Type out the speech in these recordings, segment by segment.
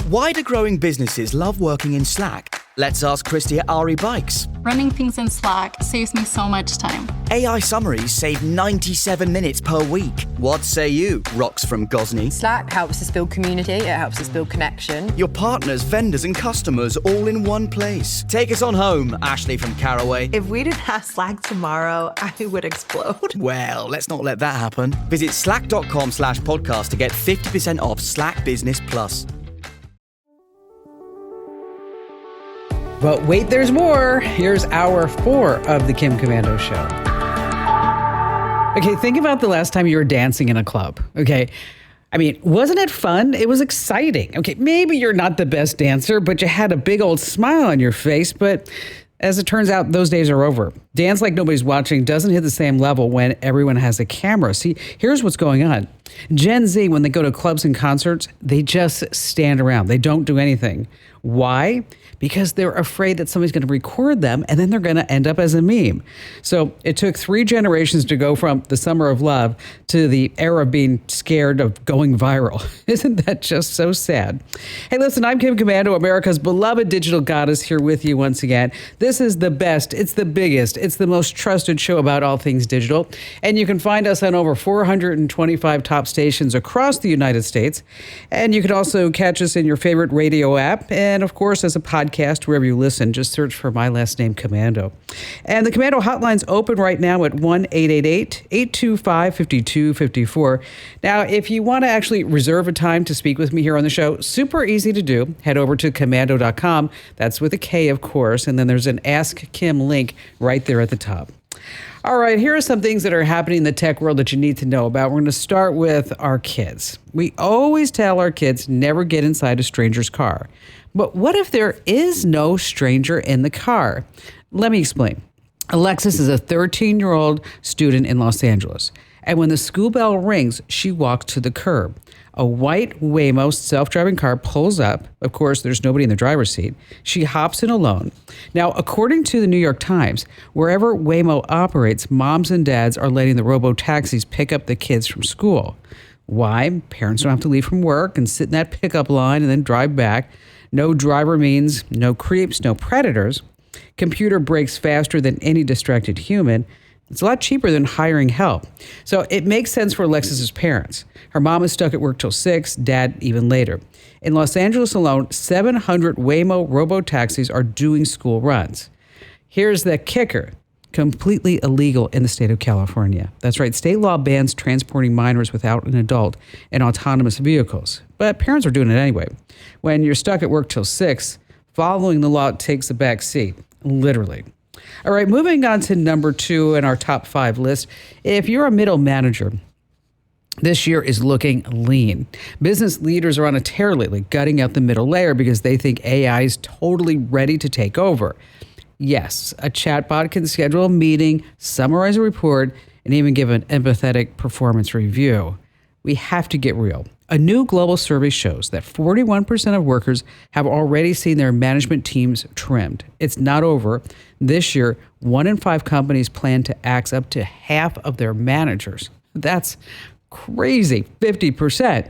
Why do growing businesses love working in Slack? Let's ask Christy at Ari Bikes. Running things in Slack saves me so much time. AI summaries save 97 minutes per week. What say you, Rox from Gosney? Slack helps us build community, it helps us build connection. Your partners, vendors and customers all in one place. Take us on home, Ashley from Caraway. If we didn't have Slack tomorrow, I would explode. Well, let's not let that happen. Visit slack.com/podcast to get 50% off Slack Business Plus. But wait, there's more. Here's hour 4 of the Kim Komando Show. Okay, think about the last time you were dancing in a club, okay? I mean, wasn't it fun? It was exciting. Okay, maybe you're not the best dancer, but you had a big old smile on your face. But as it turns out, those days are over. Dance like nobody's watching doesn't hit the same level when everyone has a camera. See, here's what's going on. Gen Z, when they go to clubs and concerts, they just stand around. They don't do anything. Why? Because they're afraid that somebody's going to record them and then they're going to end up as a meme. So it took 3 generations to go from the summer of love to the era of being scared of going viral. Isn't that just so sad? Hey, listen, I'm Kim Komando, America's beloved digital goddess, here with you once again. This is the best, it's the biggest, it's the most trusted show about all things digital. And you can find us on over 425 top stations across the United States. And you can also catch us in your favorite radio app. And of course, as a podcast, wherever you listen, just search for my last name, Komando. And the Komando hotline's open right now at 1-888-825-5254. Now, if you want to actually reserve a time to speak with me here on the show, super easy to do. Head over to komando.com. That's with a K, of course. And then there's an Ask Kim link right there at the top. All right, here are some things that are happening in the tech world that you need to know about. We're going to start with our kids. We always tell our kids never get inside a stranger's car. But what if there is no stranger in the car? Let me explain. Alexis is a 13-year-old student in Los Angeles. And when the school bell rings, she walks to the curb. A white Waymo self-driving car pulls up. Of course, there's nobody in the driver's seat. She hops in alone. Now, according to the New York Times, wherever Waymo operates, moms and dads are letting the Robotaxis pick up the kids from school. Why? Parents don't have to leave from work and sit in that pickup line and then drive back. No driver means no creeps, no predators. Computer breaks faster than any distracted human. It's a lot cheaper than hiring help. So it makes sense for Alexis's parents. Her mom is stuck at work till 6, dad even later. In Los Angeles alone, 700 Waymo robotaxis are doing school runs. Here's the kicker. Completely illegal in the state of California. That's right. State law bans transporting minors without an adult in autonomous vehicles. But parents are doing it anyway. When you're stuck at work till 6, following the law takes a back seat, literally. All right, moving on to number 2 in our top 5 list. If you're a middle manager, this year is looking lean. Business leaders are on a tear lately, gutting out the middle layer because they think AI is totally ready to take over. Yes, a chatbot can schedule a meeting, summarize a report, and even give an empathetic performance review. We have to get real. A new global survey shows that 41% of workers have already seen their management teams trimmed. It's not over. This year, 1 in 5 companies plan to axe up to half of their managers. That's crazy, 50%.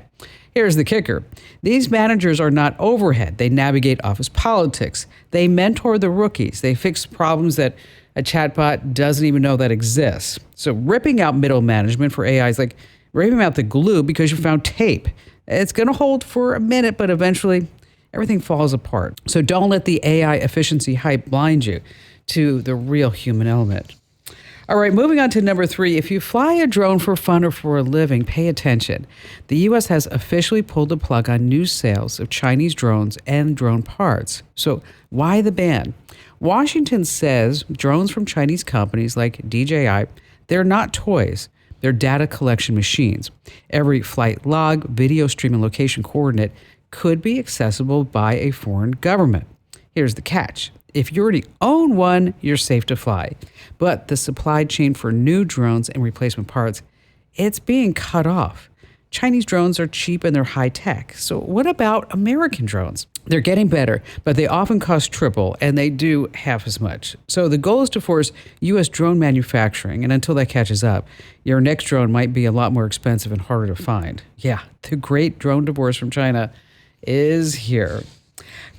Here's the kicker. These managers are not overhead. They navigate office politics. They mentor the rookies. They fix problems that a chatbot doesn't even know that exists. So ripping out middle management for AI is like ripping out the glue because you found tape. It's going to hold for a minute, but eventually everything falls apart. So don't let the AI efficiency hype blind you to the real human element. All right, moving on to number 3. If you fly a drone for fun or for a living, pay attention. The U.S. has officially pulled the plug on new sales of Chinese drones and drone parts. So why the ban? Washington says drones from Chinese companies like DJI, they're not toys. They're data collection machines. Every flight log, video stream, and location coordinate could be accessible by a foreign government. Here's the catch. If you already own one, you're safe to fly. But the supply chain for new drones and replacement parts, it's being cut off. Chinese drones are cheap and they're high tech. So what about American drones? They're getting better, but they often cost triple and they do half as much. So the goal is to force U.S. drone manufacturing. And until that catches up, your next drone might be a lot more expensive and harder to find. Yeah, the great drone divorce from China is here.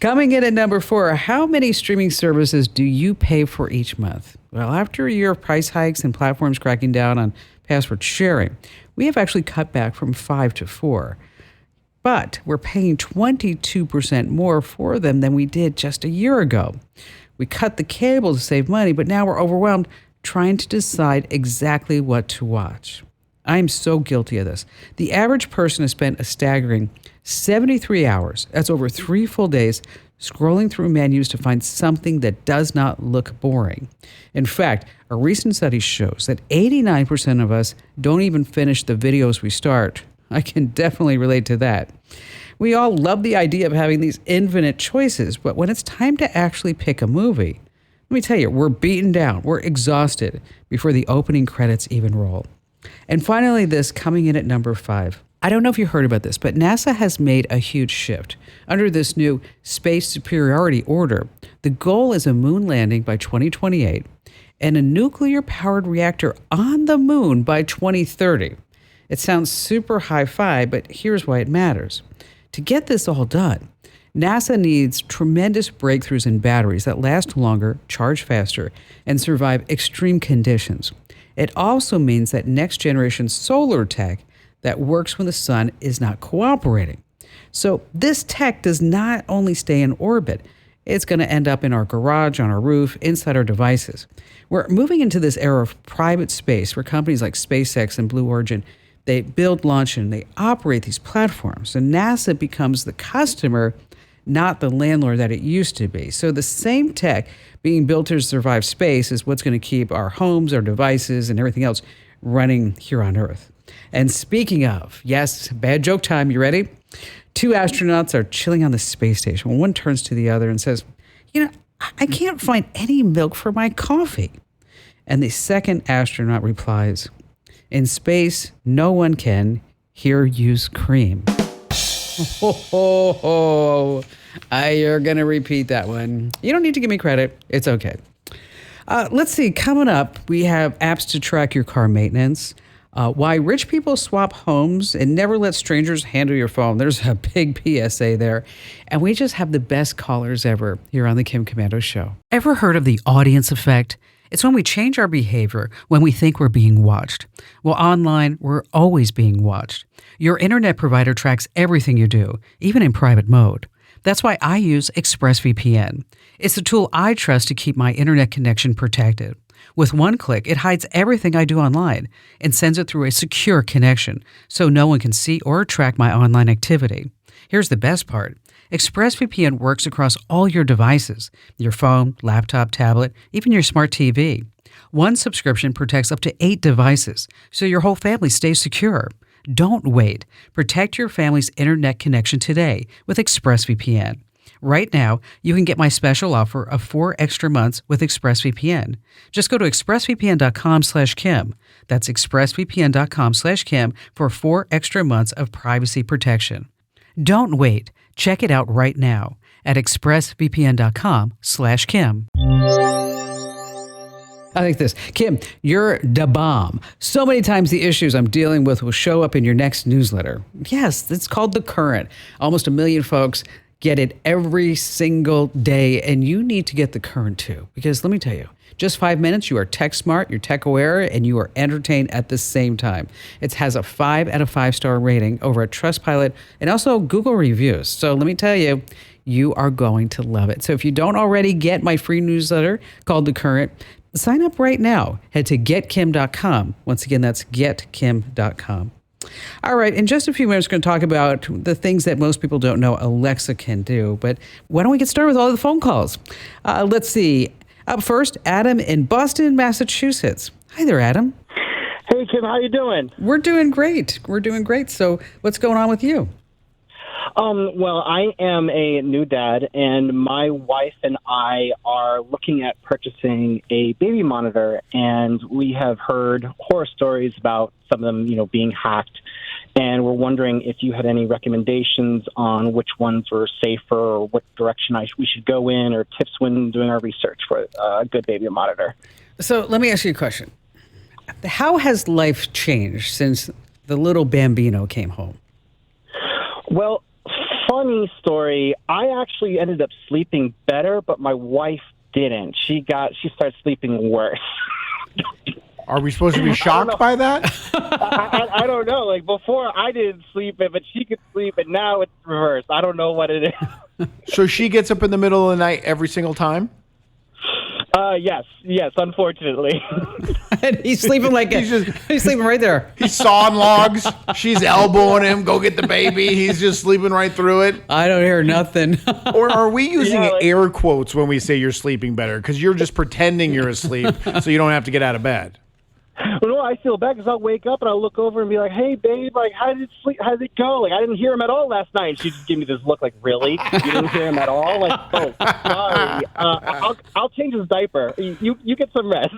Coming in at number 4, how many streaming services do you pay for each month? Well, after a year of price hikes and platforms cracking down on password sharing, we have actually cut back from 5 to 4. But we're paying 22% more for them than we did just a year ago. We cut the cable to save money, but now we're overwhelmed trying to decide exactly what to watch. I'm so guilty of this. The average person has spent a staggering 73 hours, that's over 3 full days, scrolling through menus to find something that does not look boring. In fact, a recent study shows that 89% of us don't even finish the videos we start. I can definitely relate to that. We all love the idea of having these infinite choices, but when it's time to actually pick a movie, let me tell you, we're beaten down, we're exhausted before the opening credits even roll. And finally, this coming in at number 5. I don't know if you heard about this, but NASA has made a huge shift. Under this new space superiority order, the goal is a moon landing by 2028 and a nuclear-powered reactor on the moon by 2030. It sounds super hi-fi, but here's why it matters. To get this all done, NASA needs tremendous breakthroughs in batteries that last longer, charge faster, and survive extreme conditions. It also means that next-generation solar tech that works when the sun is not cooperating. So this tech does not only stay in orbit, it's going to end up in our garage, on our roof, inside our devices. We're moving into this era of private space where companies like SpaceX and Blue Origin, they build, launch, and they operate these platforms. And NASA becomes the customer, not the landlord that it used to be. So the same tech being built to survive space is what's going to keep our homes, our devices, and everything else running here on Earth. And speaking of, yes, bad joke time, you ready? 2 astronauts are chilling on the space station when one turns to the other and says, I can't find any milk for my coffee. And the second astronaut replies, in space, no one can. Here, use cream. Ho, ho, ho. You're going to repeat that one. You don't need to give me credit. It's okay. Let's see. Coming up, we have apps to track your car maintenance. Why rich people swap homes and never let strangers handle your phone. There's a big PSA there. And we just have the best callers ever here on the Kim Komando Show. Ever heard of the audience effect? It's when we change our behavior when we think we're being watched. Well, online, we're always being watched. Your internet provider tracks everything you do, even in private mode. That's why I use ExpressVPN. It's the tool I trust to keep my internet connection protected. With one click, it hides everything I do online and sends it through a secure connection so no one can see or track my online activity. Here's the best part. ExpressVPN works across all your devices, your phone, laptop, tablet, even your smart TV. One subscription protects up to 8 devices, so your whole family stays secure. Don't wait. Protect your family's internet connection today with ExpressVPN. Right now, you can get my special offer of 4 extra months with ExpressVPN. Just go to expressvpn.com/Kim. That's expressvpn.com/Kim for 4 extra months of privacy protection. Don't wait. Check it out right now at expressvpn.com/Kim. I like this. Kim, you're da bomb. So many times the issues I'm dealing with will show up in your next newsletter. Yes, it's called The Current. Almost 1 million folks get it every single day, and you need to get The Current too. Because let me tell you, just 5 minutes, you are tech smart, you're tech aware, and you are entertained at the same time. It has a 5 out of 5 star rating over at Trustpilot and also Google reviews. So let me tell you, you are going to love it. So if you don't already get my free newsletter called The Current, sign up right now. Head to getkim.com. Once again, that's getkim.com. All right, in just a few minutes, we're going to talk about the things that most people don't know Alexa can do. But why don't we get started with all the phone calls? Let's see. Up first, Adam in Boston, Massachusetts. Hi there, Adam. Hey, Kim, how you doing? We're doing great. So what's going on with you? Well, I am a new dad, and my wife and I are looking at purchasing a baby monitor, and we have heard horror stories about some of them, being hacked, and we're wondering if you had any recommendations on which ones were safer or what direction we should go in, or tips when doing our research for a good baby monitor. So let me ask you a question. How has life changed since the little Bambino came home? Well, funny story. I actually ended up sleeping better, but my wife didn't. She started sleeping worse. Are we supposed to be shocked by that? I don't know. Like before, I didn't sleep, but she could sleep, and now it's reversed. I don't know what it is. So she gets up in the middle of the night every single time? Yes, unfortunately. And he's sleeping he's sleeping right there. He's sawing logs. She's elbowing him. Go get the baby. He's just sleeping right through it. I don't hear nothing. Or are we using air quotes when we say you're sleeping better? Because you're just pretending you're asleep so you don't have to get out of bed. Well, no, I feel bad because I'll wake up and I'll look over and be like, "Hey, babe, like, how did it go? Like, I didn't hear him at all last night." And she just give me this look, like, "Really? You didn't hear him at all?" Like, "Oh, sorry. I'll change his diaper. You get some rest."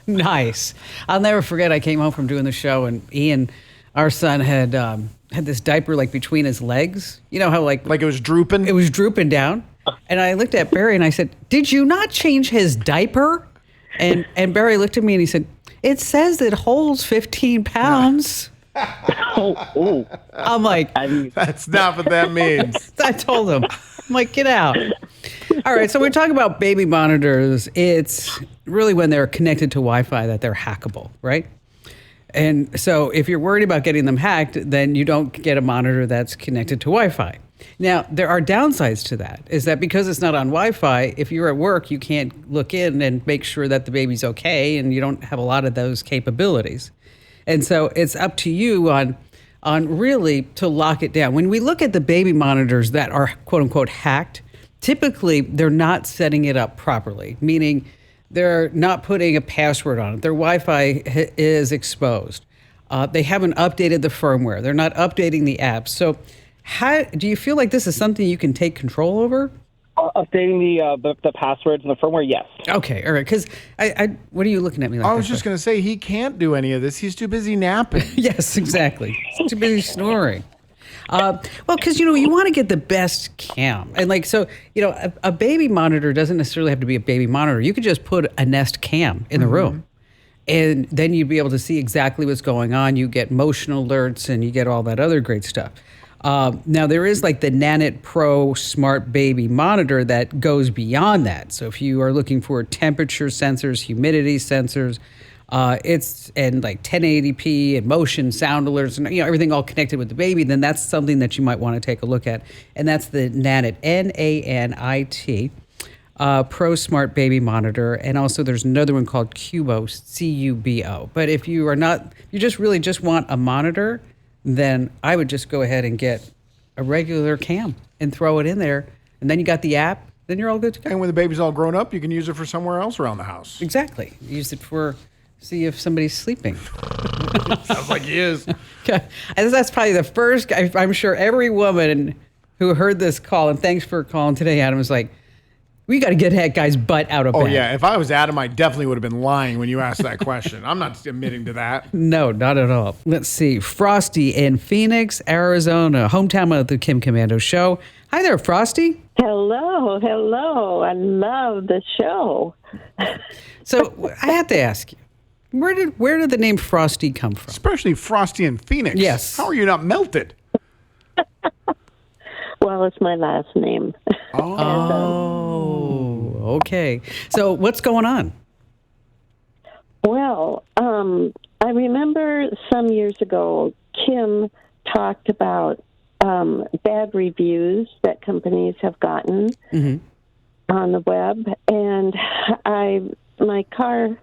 Nice. I'll never forget. I came home from doing the show, and Ian, our son, had this diaper like between his legs. You know how like it was drooping. It was drooping down, and I looked at Barry and I said, "Did you not change his diaper?" And Barry looked at me and he said, "It says it holds 15 pounds." Oh. I'm like, that's not what that means. I told him, I'm like, get out. All right, so we're talking about baby monitors. It's really when they're connected to Wi-Fi that they're hackable, right? And so if you're worried about getting them hacked, then you don't get a monitor that's connected to Wi-Fi. Now, there are downsides to that, is that because it's not on Wi-Fi, if you're at work, you can't look in and make sure that the baby's okay, and you don't have a lot of those capabilities. And so it's up to you on really to lock it down. When we look at the baby monitors that are quote unquote hacked, typically they're not setting it up properly, meaning they're not putting a password on it. Their Wi-Fi is exposed. They haven't updated the firmware. They're not updating the apps. So how do you feel like this is something you can take control over? Updating the passwords and the firmware, yes. Okay, all right. Because what are you looking at me like? I was just going to say he can't do any of this. He's too busy napping. Yes, exactly. He's too busy snoring. Well, because you want to get the best cam, and a baby monitor doesn't necessarily have to be a baby monitor. You could just put a Nest cam in the room, and then you'd be able to see exactly what's going on. You get motion alerts, and you get all that other great stuff. Now, there is like the Nanit Pro Smart Baby Monitor that goes beyond that. So if you are looking for temperature sensors, humidity sensors, it's and like 1080p and motion sound alerts and everything all connected with the baby, then that's something that you might want to take a look at. And that's the Nanit, Nanit, Pro Smart Baby Monitor. And also there's another one called Cubo, Cubo. But if you just want a monitor, then I would just go ahead and get a regular cam and throw it in there. And then you got the app, then you're all good to go. And when the baby's all grown up, you can use it for somewhere else around the house. Exactly. Use it see if somebody's sleeping. Sounds like he is. Okay. And that's probably the first, I'm sure every woman who heard this call, and thanks for calling today, Adam, was like, we got to get that guy's butt out of bed. Oh, yeah. If I was Adam, I definitely would have been lying when you asked that question. I'm not admitting to that. No, not at all. Let's see. Frosty in Phoenix, Arizona, hometown of the Kim Commando Show. Hi there, Frosty. Hello. I love the show. So I have to ask you, where did the name Frosty come from? Especially Frosty in Phoenix. Yes. How are you not melted? Well, it's my last name. Oh, okay. So what's going on? Well, I remember some years ago, Kim talked about bad reviews that companies have gotten on the web, and my car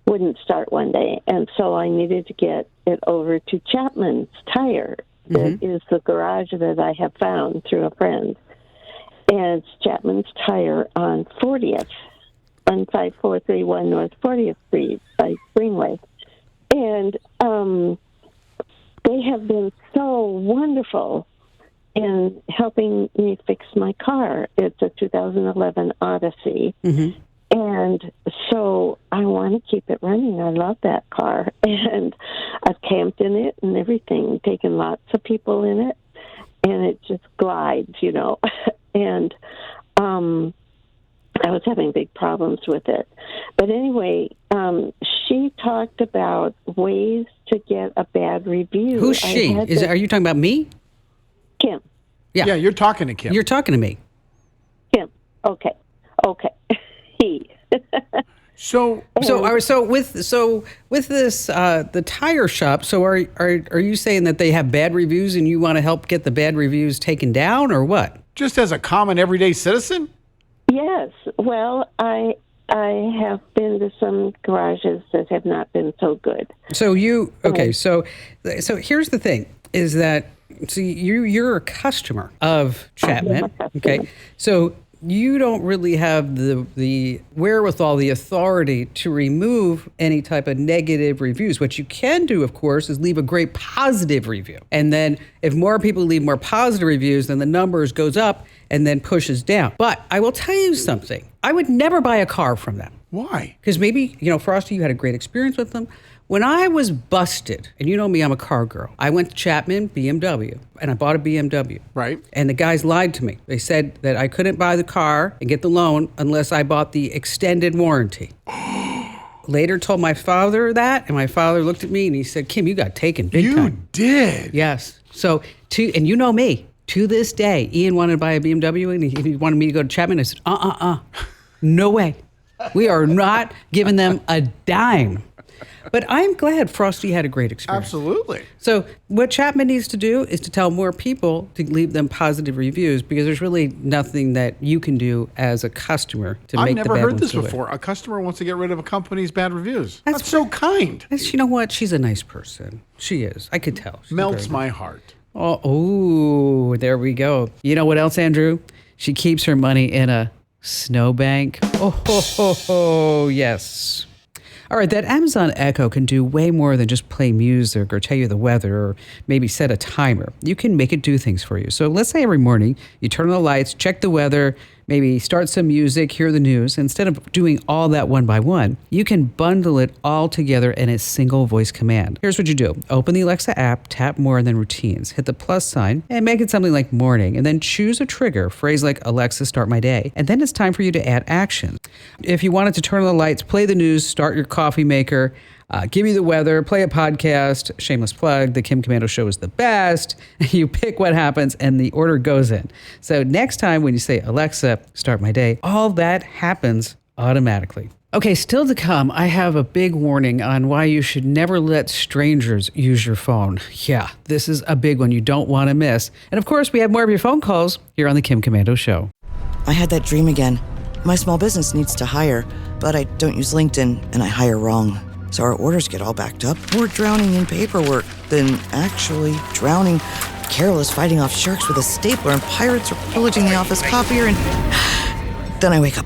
wouldn't start one day, and so I needed to get it over to Chapman's Tire. That is the garage that I have found through a friend. And it's Chapman's Tire on 40th, 15431 North 40th Street by Greenway. And they have been so wonderful in helping me fix my car. It's a 2011 Odyssey. And so I want to keep it running. I love that car. And I've camped in it and everything, taken lots of people in it, and it just glides, And I was having big problems with it. But anyway, she talked about ways to get a bad review. Who's she? Are you talking about me? Kim. Yeah, you're talking to Kim. You're talking to me. Kim. Okay. He. So with this the tire shop. So are you saying that they have bad reviews and you want to help get the bad reviews taken down, or what? Just as a common everyday citizen? Yes. Well, I have been to some garages that have not been so good. So so here's the thing: is that you're a customer of Chapman, okay? So you don't really have the wherewithal, the authority to remove any type of negative reviews. What you can do, of course, is leave a great positive review. And then if more people leave more positive reviews, then the numbers goes up and then pushes down. But I will tell you something. I would never buy a car from them. Why? Because maybe, Frosty, you had a great experience with them. When I was busted, and you know me, I'm a car girl, I went to Chapman BMW, and I bought a BMW. Right. And the guys lied to me. They said that I couldn't buy the car and get the loan unless I bought the extended warranty. Later told my father that, and my father looked at me and he said, Kim, you got taken big time. You did? Yes. So, and you know me, to this day, Ian wanted to buy a BMW, and he wanted me to go to Chapman. I said, no way. We are not giving them a dime. But I'm glad Frosty had a great experience. Absolutely. So what Chapman needs to do is to tell more people to leave them positive reviews, because there's really nothing that you can do as a customer to make the bad ones. I've never heard this before. A customer wants to get rid of a company's bad reviews. That's so kind. You know what? She's a nice person. She is. I could tell. She's Melts my heart. Oh, there we go. You know what else, Andrew? She keeps her money in a snowbank. Oh, yes. All right, that Amazon Echo can do way more than just play music or tell you the weather or maybe set a timer. You can make it do things for you. So let's say every morning you turn on the lights, check the weather, maybe start some music, hear the news. Instead of doing all that one by one, you can bundle it all together in a single voice command. Here's what you do. Open the Alexa app, tap more, and then routines. Hit the plus sign and make it something like morning, and then choose a trigger, phrase like Alexa, start my day. And then it's time for you to add action. If you wanted to turn on the lights, play the news, start your coffee maker, give you the weather, play a podcast, shameless plug, the Kim Komando Show is the best. You pick what happens and the order goes in. So next time when you say, Alexa, start my day, all that happens automatically. Okay, still to come, I have a big warning on why you should never let strangers use your phone. Yeah, this is a big one you don't want to miss. And of course, we have more of your phone calls here on the Kim Komando Show. I had that dream again. My small business needs to hire, but I don't use LinkedIn and I hire wrong. So our orders get all backed up. We're drowning in paperwork, then actually drowning, careless fighting off sharks with a stapler, and pirates are pillaging the office copier, and then I wake up.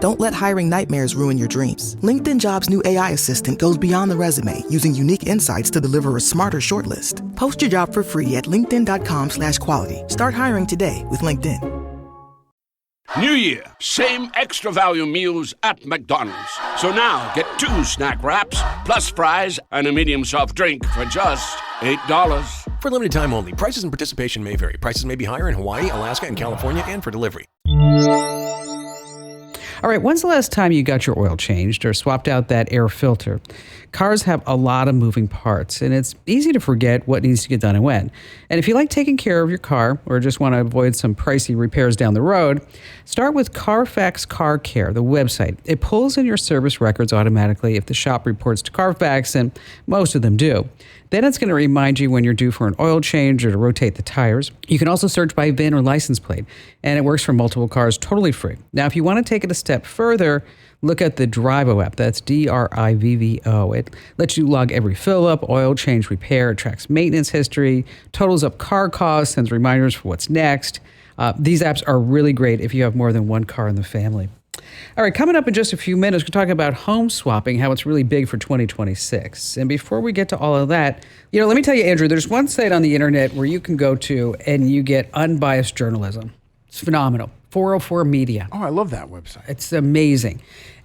Don't let hiring nightmares ruin your dreams. LinkedIn Jobs' new AI assistant goes beyond the resume, using unique insights to deliver a smarter shortlist. Post your job for free at linkedin.com/quality. Start hiring today with LinkedIn. New Year, same extra value meals at McDonald's. So now get 2 snack wraps, plus fries, and a medium soft drink for just $8. For limited time only. Prices and participation may vary. Prices may be higher in Hawaii, Alaska, and California, and for delivery. All right, when's the last time you got your oil changed or swapped out that air filter? Cars have a lot of moving parts, and it's easy to forget what needs to get done and when. And if you like taking care of your car or just want to avoid some pricey repairs down the road, start with Carfax Car Care, the website. It pulls in your service records automatically if the shop reports to Carfax, and most of them do. Then it's going to remind you when you're due for an oil change or to rotate the tires. You can also search by VIN or license plate, and it works for multiple cars totally free. Now, if you want to take it a step further, look at the Drivo app. That's DRIVVO. It lets you log every fill-up, oil change, repair. It tracks maintenance history, totals up car costs, sends reminders for what's next. These apps are really great if you have more than one car in the family. All right, coming up in just a few minutes, we're talking about home swapping, how it's really big for 2026. And before we get to all of that, let me tell you, Andrew, there's one site on the internet where you can go to and you get unbiased journalism. It's phenomenal. 404 Media. Oh, I love that website. It's amazing.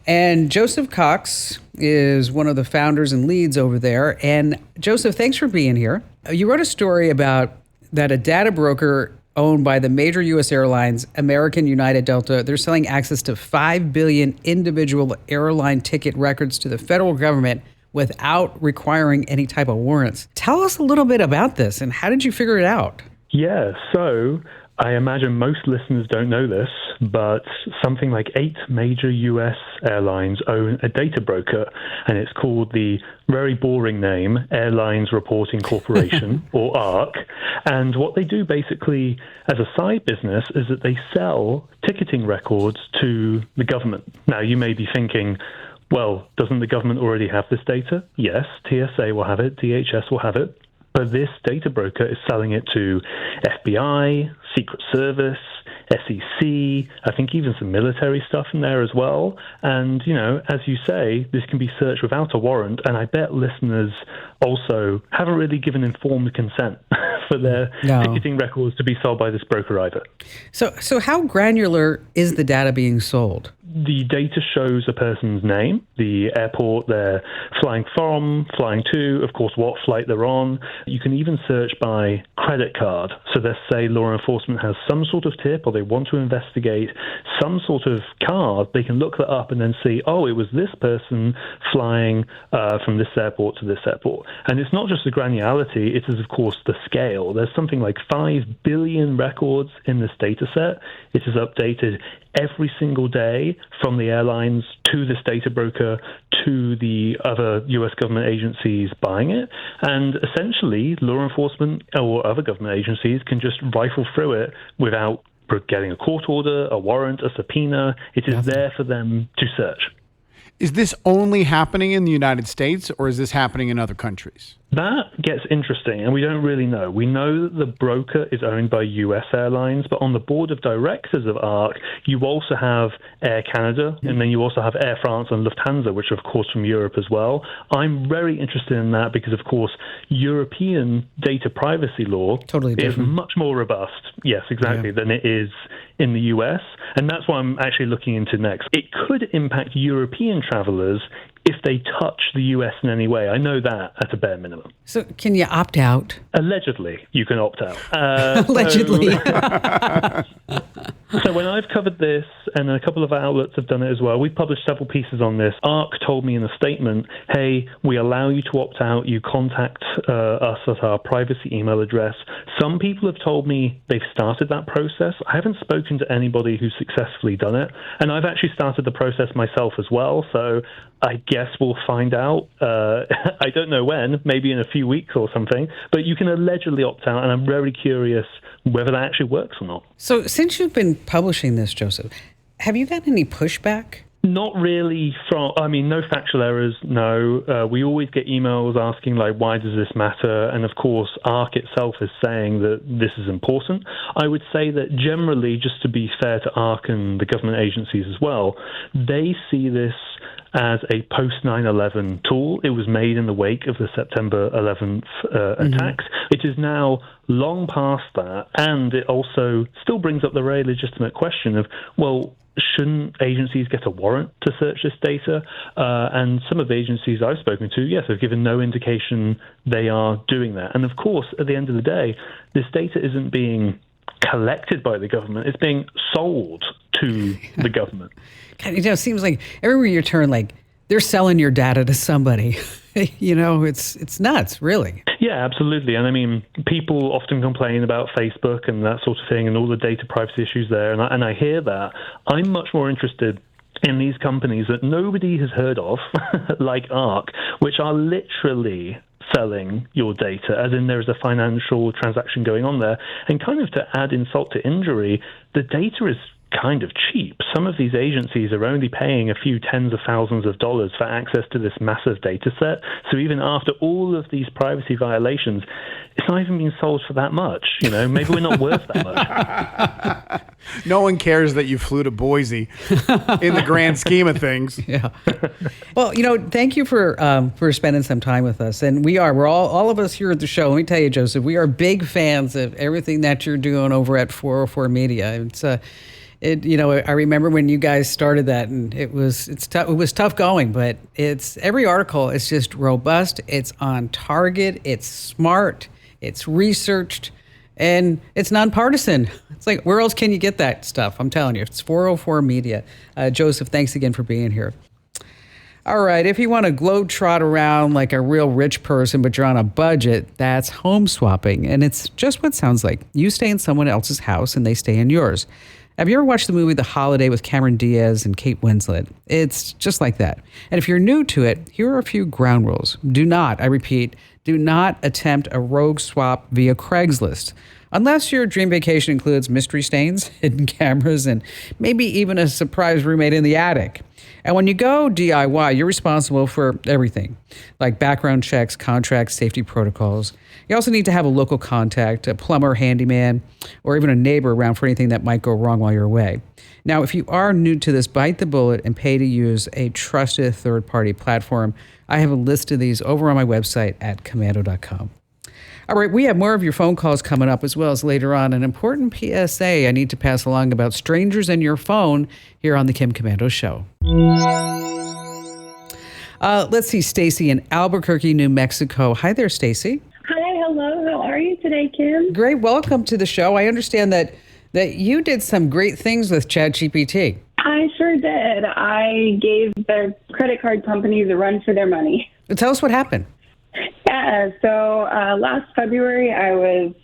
And Joseph Cox is one of the founders and leads over there. And Joseph, thanks for being here. You wrote a story about that a data broker owned by the major U.S. airlines, American, United, Delta, they're selling access to 5 billion individual airline ticket records to the federal government without requiring any type of warrants. Tell us a little bit about this and how did you figure it out? Yeah, so I imagine most listeners don't know this, but something like 8 major U.S. airlines own a data broker, and it's called the very boring name, Airlines Reporting Corporation, or ARC. And what they do basically as a side business is that they sell ticketing records to the government. Now, you may be thinking, well, doesn't the government already have this data? Yes, TSA will have it, DHS will have it. But this data broker is selling it to FBI, Secret Service, SEC, I think even some military stuff in there as well. And, you know, as you say, this can be searched without a warrant. And I bet listeners also haven't really given informed consent for their ticketing records to be sold by this broker either. So how granular is the data being sold? The data shows a person's name, the airport they're flying from, flying to, of course, what flight they're on. You can even search by credit card. So let's say law enforcement has some sort of tip or they want to investigate some sort of card. They can look that up and then see, oh, it was this person flying from this airport to this airport. And it's not just the granularity, it is, of course, the scale. There's something like 5 billion records in this data set. It is updated every single day from the airlines to this data broker to the other U.S. government agencies buying it. And essentially, law enforcement or other government agencies can just rifle through it without getting a court order, a warrant, a subpoena. It is there for them to search. Is this only happening in the United States, or is this happening in other countries? That gets interesting, and we don't really know. We know that the broker is owned by U.S. airlines, but on the board of directors of ARC, you also have Air Canada, and then you also have Air France and Lufthansa, which are, of course, from Europe as well. I'm very interested in that because, of course, European data privacy law is much more robust, yes, exactly, than it is in the U.S., and that's what I'm actually looking into next. It could impact European travelers if they touch the U.S. in any way. I know that at a bare minimum. So can you opt out? Allegedly, you can opt out. Allegedly. So when I've covered this, and a couple of outlets have done it as well, we've published several pieces on this. ARC told me in a statement, hey, we allow you to opt out. You contact us at our privacy email address. Some people have told me they've started that process. I haven't spoken to anybody who's successfully done it. And I've actually started the process myself as well. So I guess we'll find out. I don't know when, maybe in a few weeks or something. But you can allegedly opt out, and I'm very curious whether that actually works or not. So since you've been publishing this, Joseph, have you gotten any pushback? Not really no factual errors, no. We always get emails asking, like, why does this matter? And, of course, ARC itself is saying that this is important. I would say that generally, just to be fair to ARC and the government agencies as well, they see this as a post-9/11 tool. It was made in the wake of the September 11th attacks. It is now long past that, and it also still brings up the very legitimate question of, well, shouldn't agencies get a warrant to search this data? And some of the agencies I've spoken to, yes, have given no indication they are doing that. And of course, at the end of the day, this data isn't being collected by the government. It's being sold to the government. God, it seems like everywhere you turn, like, they're selling your data to somebody. It's nuts, really. Yeah, absolutely. And I mean, people often complain about Facebook and that sort of thing and all the data privacy issues there. And I hear that. I'm much more interested in these companies that nobody has heard of, like ARC, which are literally selling your data, as in there's a financial transaction going on there. And kind of to add insult to injury, the data is kind of cheap. Some of these agencies are only paying a few tens of thousands of dollars for access to this massive data set. So even after all of these privacy violations, it's not even being sold for that much. Maybe we're not worth that much. No one cares that you flew to Boise in the grand scheme of things. Yeah. Well, thank you for spending some time with us. And we're all of us here at the show. Let me tell you, Joseph, we are big fans of everything that you're doing over at 404 Media. I remember when you guys started that, and it was tough going, but every article is just robust. It's on target. It's smart. It's researched, and it's nonpartisan. It's like, where else can you get that stuff? I'm telling you, it's 404 Media. Joseph, thanks again for being here. All right, if you want to globetrot around like a real rich person, but you're on a budget, that's home swapping. And it's just what it sounds like. You stay in someone else's house and they stay in yours. Have you ever watched the movie The Holiday with Cameron Diaz and Kate Winslet? It's just like that. And if you're new to it, here are a few ground rules. Do not, I repeat, do not attempt a rogue swap via Craigslist. Unless your dream vacation includes mystery stains, hidden cameras, and maybe even a surprise roommate in the attic. And when you go DIY, you're responsible for everything, like background checks, contracts, safety protocols. You also need to have a local contact, a plumber, handyman, or even a neighbor around for anything that might go wrong while you're away. Now, if you are new to this, bite the bullet and pay to use a trusted third-party platform. I have a list of these over on my website at commando.com. All right, we have more of your phone calls coming up, as well as later on an important PSA I need to pass along about strangers and your phone here on the Kim Komando Show. Let's see, Stacy in Albuquerque, New Mexico. Hi there, Stacy. Hi, hello. How are you today, Kim? Great. Welcome to the show. I understand that you did some great things with ChatGPT. I sure did. I gave the credit card companies a run for their money. Tell us what happened. Yeah, so last February I was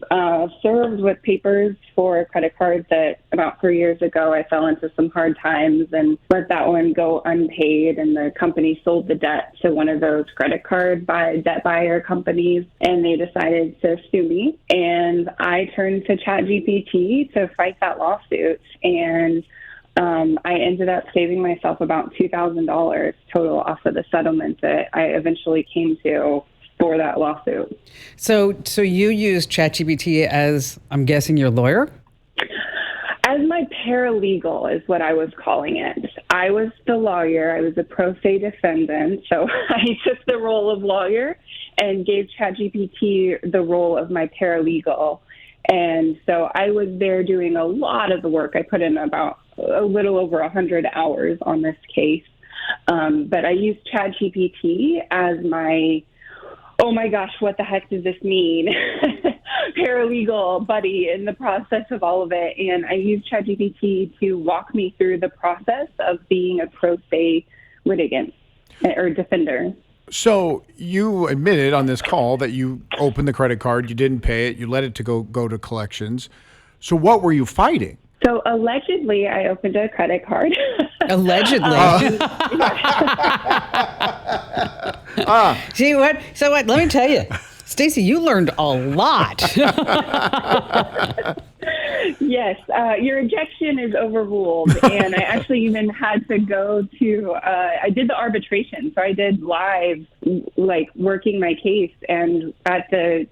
served with papers for a credit card that about 3 years ago I fell into some hard times and let that one go unpaid, and the company sold the debt to one of those credit card debt buyer companies, and they decided to sue me, and I turned to ChatGPT to fight that lawsuit, and I ended up saving myself about $2,000 total off of the settlement that I eventually came to for that lawsuit. So you used ChatGPT as, I'm guessing, your lawyer? As my paralegal is what I was calling it. I was the lawyer. I was a pro se defendant. So I took the role of lawyer and gave ChatGPT the role of my paralegal. And so I was there doing a lot of the work. I put in about a little over 100 hours on this case. But I used ChatGPT as my, oh my gosh, what the heck does this mean? Paralegal buddy in the process of all of it. And I used ChatGPT to walk me through the process of being a pro se litigant or defender. So you admitted on this call that you opened the credit card, you didn't pay it, you let it to go to collections. So what were you fighting? So allegedly, I opened a credit card. Allegedly. See what? So what? Let me tell you, Stacey, you learned a lot. Yes, your objection is overruled, and I actually even had to go to. I did the arbitration, so I did live, like working my case, and at the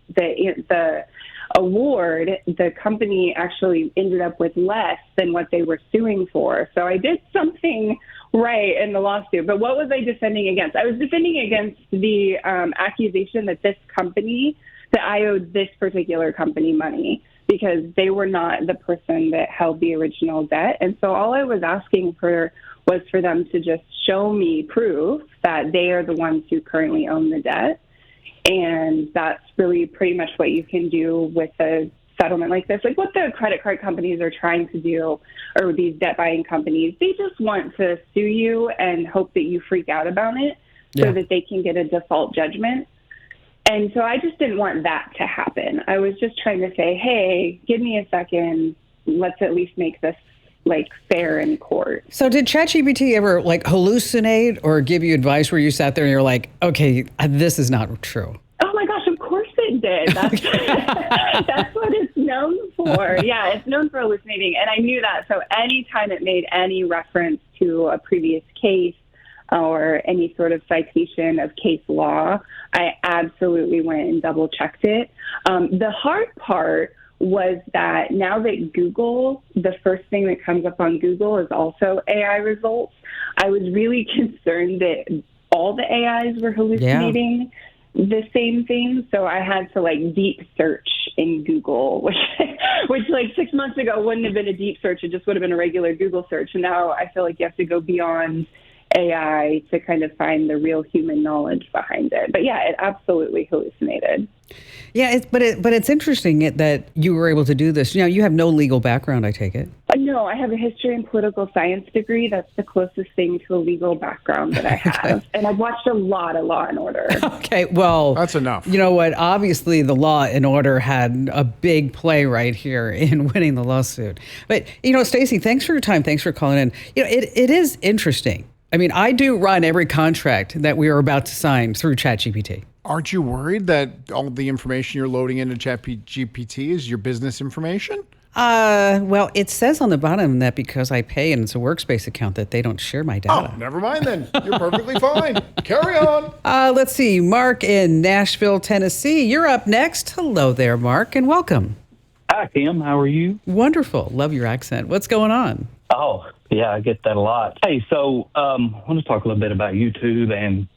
award, the company actually ended up with less than what they were suing for. So I did something right in the lawsuit. But what was I defending against? I was defending against the accusation that this company, that I owed this particular company money because they were not the person that held the original debt. And so all I was asking for was for them to just show me proof that they are the ones who currently own the debt. And that's really pretty much what you can do with a settlement like this. Like what the credit card companies are trying to do, or these debt buying companies, they just want to sue you and hope that you freak out about it so that they can get a default judgment. And so I just didn't want that to happen. I was just trying to say, hey, give me a second. Let's at least make this like fair in court. So did ChatGPT ever like hallucinate or give you advice where you sat there and you're like, okay, this is not true? Oh my gosh, of course it did. That's what it's known for. Yeah, it's known for hallucinating. And I knew that. So anytime it made any reference to a previous case or any sort of citation of case law, I absolutely went and double checked it. The hard part was that now that Google, the first thing that comes up on Google is also AI results, I was really concerned that all the AIs were hallucinating the same thing. So I had to like deep search in Google, which like 6 months ago wouldn't have been a deep search. It just would have been a regular Google search. And now I feel like you have to go beyond AI to kind of find the real human knowledge behind it. But yeah, it absolutely hallucinated. Yeah, but it's interesting that you were able to do this. You have no legal background, I take it. No, I have a history and political science degree. That's the closest thing to a legal background that I have. Okay. And I've watched a lot of Law and Order. Okay, well, that's enough. You know what? Obviously, the Law and Order had a big play right here in winning the lawsuit. But, Stacey, thanks for your time. Thanks for calling in. It is interesting. I mean, I do run every contract that we are about to sign through ChatGPT. Aren't you worried that all the information you're loading into ChatGPT is your business information? Well, it says on the bottom that because I pay and it's a workspace account that they don't share my data. Oh, never mind then. You're perfectly fine. Carry on. Let's see. Mark in Nashville, Tennessee. You're up next. Hello there, Mark, and welcome. Hi, Kim. How are you? Wonderful. Love your accent. What's going on? Oh, yeah, I get that a lot. Hey, so I want to talk a little bit about YouTube and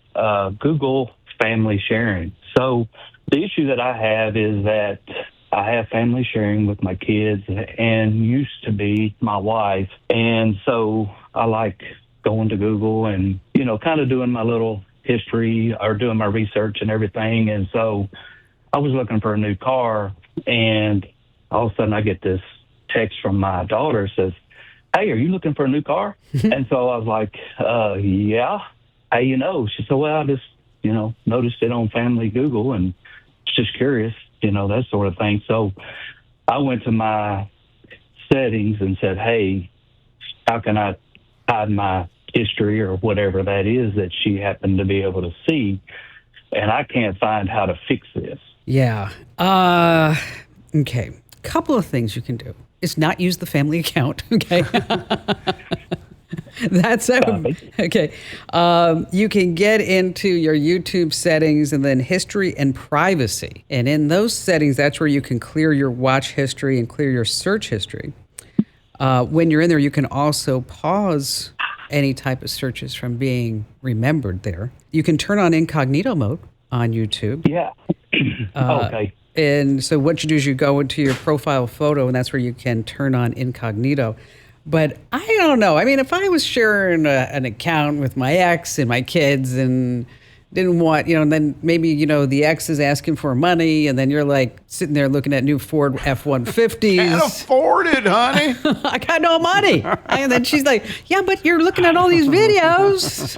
Google family sharing. So the issue that I have is that I have family sharing with my kids and used to be my wife. And so I like going to Google and, kind of doing my little history or doing my research and everything. And so I was looking for a new car, and all of a sudden I get this text from my daughter says, "Hey, are you looking for a new car?" And so I was like, yeah. How you know? She said, well, I just, noticed it on Family Google and just curious, that sort of thing. So I went to my settings and said, hey, how can I hide my history or whatever that is that she happened to be able to see? And I can't find how to fix this. Yeah. Okay. Couple of things you can do is not use the family account. Okay. That's okay. You can get into your YouTube settings and then history and privacy. And in those settings, that's where you can clear your watch history and clear your search history. When you're in there, you can also pause any type of searches from being remembered there. You can turn on incognito mode on YouTube. Yeah. Okay. And so what you do is you go into your profile photo, and that's where you can turn on incognito. But I don't know. I mean, if I was sharing an account with my ex and my kids and didn't want, and then maybe, the ex is asking for money, and then you're like sitting there looking at new Ford F-150s. Can't afford it, honey. I got no money. And then she's like, yeah, but you're looking at all these videos.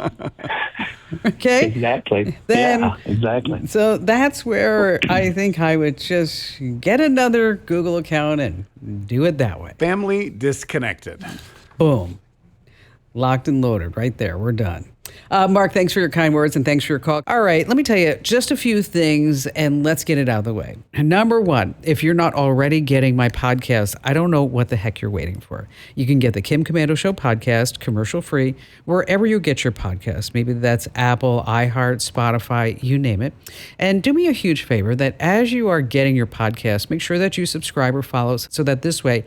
Okay. Exactly. Exactly. So that's where I think I would just get another Google account and do it that way. Family disconnected. Boom. Locked and loaded right there. We're done. Mark, thanks for your kind words and thanks for your call. All right, let me tell you just a few things and let's get it out of the way. Number one, if you're not already getting my podcast, I don't know what the heck you're waiting for. You can get the Kim Komando Show podcast, commercial free, wherever you get your podcast. Maybe that's Apple, iHeart, Spotify, you name it. And do me a huge favor that as you are getting your podcast, make sure that you subscribe or follow so that this way,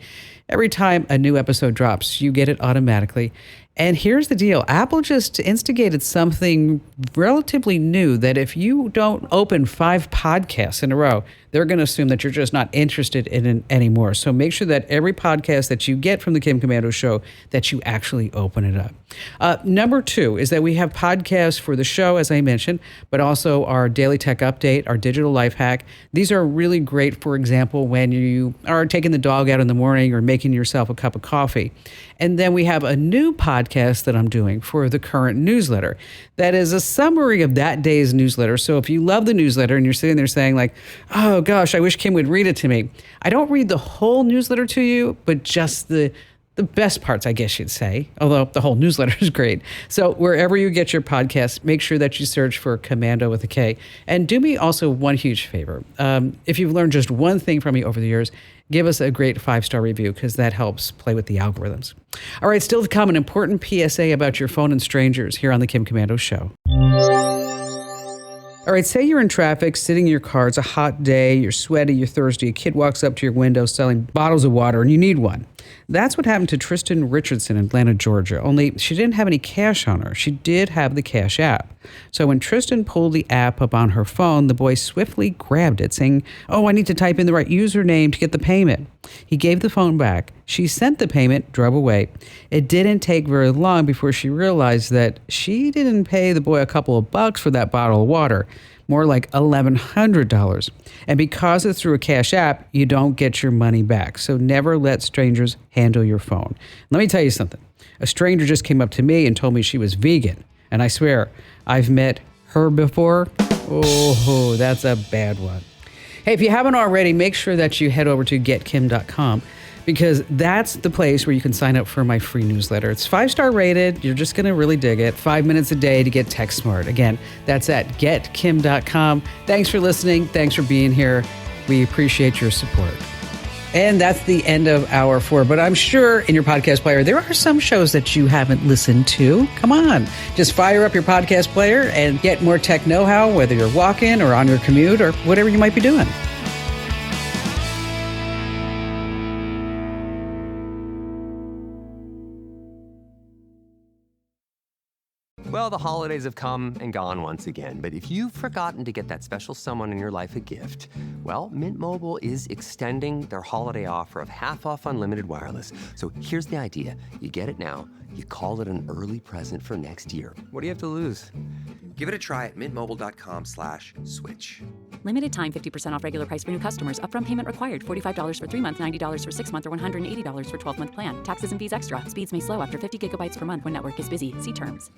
every time a new episode drops, you get it automatically. And here's the deal. Apple just instigated something relatively new that if you don't open 5 podcasts in a row, they're going to assume that you're just not interested in it anymore. So make sure that every podcast that you get from the Kim Komando Show, that you actually open it up. Number 2 is that we have podcasts for the show, as I mentioned, but also our daily tech update, our digital life hack. These are really great, for example, when you are taking the dog out in the morning or making yourself a cup of coffee. And then we have a new podcast that I'm doing for the current newsletter. That is a summary of that day's newsletter. So if you love the newsletter and you're sitting there saying like, oh gosh, I wish Kim would read it to me. I don't read the whole newsletter to you, but just the best parts, I guess you'd say, although the whole newsletter is great. So wherever you get your podcast, make sure that you search for Komando with a K. And do me also one huge favor. If you've learned just one thing from me over the years, give us a great 5-star review because that helps play with the algorithms. All right, still to come, an important PSA about your phone and strangers here on the Kim Komando Show. All right, say you're in traffic, sitting in your car, it's a hot day, you're sweaty, you're thirsty, a kid walks up to your window selling bottles of water and you need one. That's what happened to Tristan Richardson in Atlanta, Georgia, only she didn't have any cash on her. She did have the Cash App. So when Tristan pulled the app up on her phone, the boy swiftly grabbed it, saying, "Oh, I need to type in the right username to get the payment." He gave the phone back. She sent the payment, drove away. It didn't take very long before she realized that she didn't pay the boy a couple of bucks for that bottle of water, more like $1,100. And because it's through a Cash App, you don't get your money back. So never let strangers handle your phone. Let me tell you something. A stranger just came up to me and told me she was vegan. And I swear, I've met her before. Oh, that's a bad one. Hey, if you haven't already, make sure that you head over to getkim.com because that's the place where you can sign up for my free newsletter. It's 5-star rated. You're just going to really dig it. 5 minutes a day to get tech smart. Again, that's at getkim.com. Thanks for listening. Thanks for being here. We appreciate your support. And that's the end of hour 4. But I'm sure in your podcast player, there are some shows that you haven't listened to. Come on, just fire up your podcast player and get more tech know-how, whether you're walking or on your commute or whatever you might be doing. Well, the holidays have come and gone once again, but if you've forgotten to get that special someone in your life a gift, well, Mint Mobile is extending their holiday offer of half off unlimited wireless. So here's the idea. You get it now, you call it an early present for next year. What do you have to lose? Give it a try at mintmobile.com/switch. Limited time 50% off regular price for new customers. Upfront payment required. $45 for 3 months, $90 for 6 months, or $180 for 12-month plan. Taxes and fees extra. Speeds may slow after 50 gigabytes per month when network is busy. See terms.